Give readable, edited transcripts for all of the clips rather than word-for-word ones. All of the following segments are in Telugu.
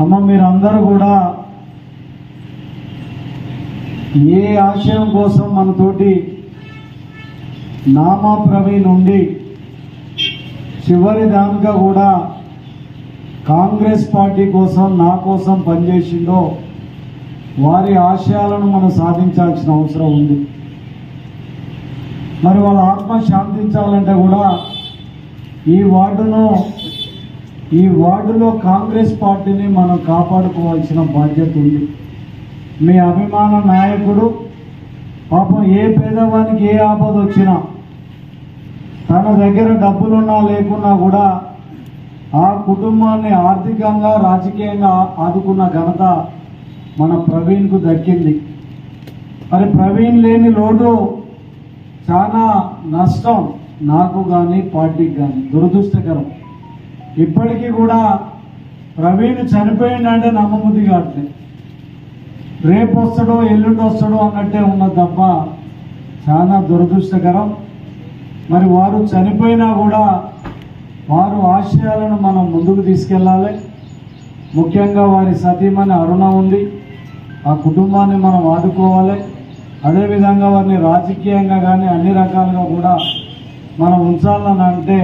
అమ్మ మీరందరూ కూడా ఏ ఆశయం కోసం మనతోటి నామా ప్రవీణ్ ఉండి చివరి దానిగా కూడా కాంగ్రెస్ పార్టీ కోసం నా కోసం పనిచేసిందో వారి ఆశయాలను మనం సాధించాల్సిన అవసరం ఉంది. మరి వాళ్ళ ఆత్మ శాంతించాలంటే కూడా ఈ వార్డులో కాంగ్రెస్ పార్టీని మనం కాపాడుకోవాల్సిన బాధ్యత ఉంది. మీ అభిమాన నాయకుడు పాపం ఏ పేదవానికి ఏ ఆపద వచ్చినా తన దగ్గర డబ్బులున్నా లేకున్నా కూడా ఆ కుటుంబాన్ని ఆర్థికంగా రాజకీయంగా ఆదుకున్న ఘనత మన ప్రవీణ్కు దక్కింది. మరి ప్రవీణ్ లేని లోటు చాలా నష్టం నాకు కానీ పార్టీకి కానీ, దురదృష్టకరం. ఇప్పటికీ కూడా ప్రవీణ్ చనిపోయిందంటే నమ్మబుద్ధి కావట్లేదు. రేపు వస్తాడో ఎల్లుండి వస్తాడో అన్నట్టే ఉన్నది తప్ప చాలా దురదృష్టకరం. మరి వారు చనిపోయినా కూడా వారు ఆశయాలను మనం ముందుకు తీసుకెళ్ళాలి. ముఖ్యంగా వారి సతీమణి అరుణ ఉంది, ఆ కుటుంబాన్ని మనం ఆదుకోవాలి. అదేవిధంగా వారిని రాజకీయంగా కానీ అన్ని రకాలుగా కూడా మనం ఉంచాలని అంటే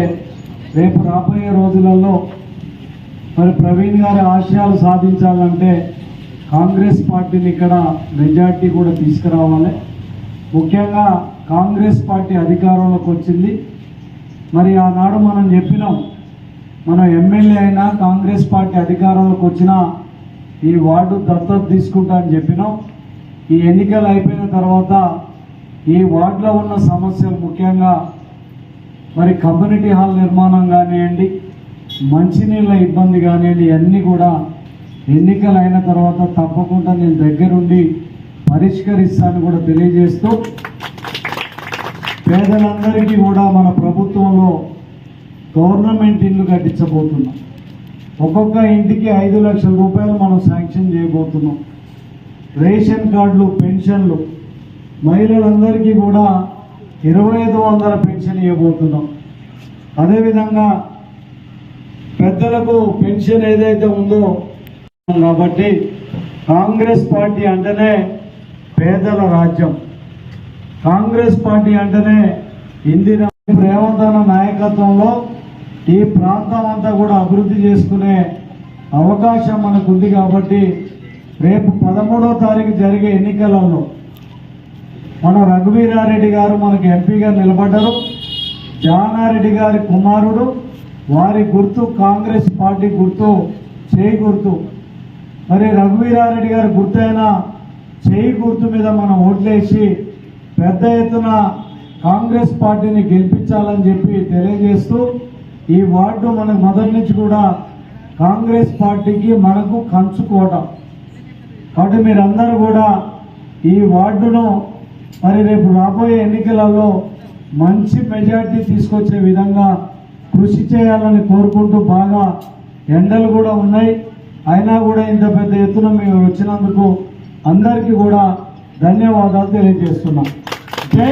రేపు రాబోయే రోజులలో మరి ప్రవీణ్ గారి ఆశయాలు సాధించాలంటే కాంగ్రెస్ పార్టీని ఇక్కడ మెజార్టీ కూడా తీసుకురావాలి. ముఖ్యంగా కాంగ్రెస్ పార్టీ అధికారంలోకి వచ్చింది. మరి ఆనాడు మనం చెప్పినాం, మనం ఎమ్మెల్యే అయినా కాంగ్రెస్ పార్టీ అధికారంలోకి వచ్చినా ఈ వార్డు దత్తత తీసుకుంటా అని చెప్పినాం. ఈ ఎన్నికలు అయిపోయిన తర్వాత ఈ వార్డులో ఉన్న సమస్యలు ముఖ్యంగా మరి కమ్యూనిటీ హాల్ నిర్మాణం కానివ్వండి, మంచినీళ్ళ ఇబ్బంది కానివ్వండి, ఇవన్నీ కూడా ఎన్నికలు అయిన తర్వాత తప్పకుండా నేను దగ్గరుండి పరిష్కరిస్తాను కూడా తెలియజేస్తూ, పేదలందరికీ కూడా మన ప్రభుత్వంలో గవర్నమెంట్ ఇల్లు కట్టించబోతున్నాం. ఒక్కొక్క ఇంటికి 5 లక్షల రూపాయలు మనం శాంక్షన్ చేయబోతున్నాం. రేషన్ కార్డులు, పెన్షన్లు, మహిళలందరికీ కూడా 2500 పెన్షన్ ఇవ్వబోతున్నాం. అదేవిధంగా పెద్దలకు పెన్షన్ ఏదైతే ఉందో, కాబట్టి కాంగ్రెస్ పార్టీ అంటేనే పేదల రాజ్యం. కాంగ్రెస్ పార్టీ అంటేనే ఇందిరా రేవంత్ అన్న నాయకత్వంలో ఈ ప్రాంతం అంతా కూడా అభివృద్ధి చేసుకునే అవకాశం మనకు ఉంది. కాబట్టి రేపు 13వ తారీఖు జరిగే ఎన్నికలలో మన రఘువీరారెడ్డి గారు మనకు ఎంపీగా నిలబడ్డారు. జానారెడ్డి గారి కుమారుడు, వారి గుర్తు కాంగ్రెస్ పార్టీ గుర్తు చేయి గుర్తు. మరి రఘువీరారెడ్డి గారి గుర్తైన చేయి గుర్తు మీద మనం ఓట్లేసి పెద్ద ఎత్తున కాంగ్రెస్ పార్టీని గెలిపించాలని చెప్పి తెలియజేస్తూ, ఈ వార్డు మనకు మొదటి నుంచి కూడా కాంగ్రెస్ పార్టీకి మనకు కంచుకోవటం. కాబట్టి మీరందరూ కూడా ఈ వార్డును మరి రేపు రాబోయే ఎన్నికలలో మంచి మెజార్టీ తీసుకొచ్చే విధంగా కృషి చేయాలని కోరుకుంటూ, బాగా ఎండలు కూడా ఉన్నాయి, అయినా కూడా ఇంత పెద్ద ఎత్తున మేము వచ్చినందుకు అందరికీ కూడా ధన్యవాదాలు తెలియజేస్తున్నాం. జై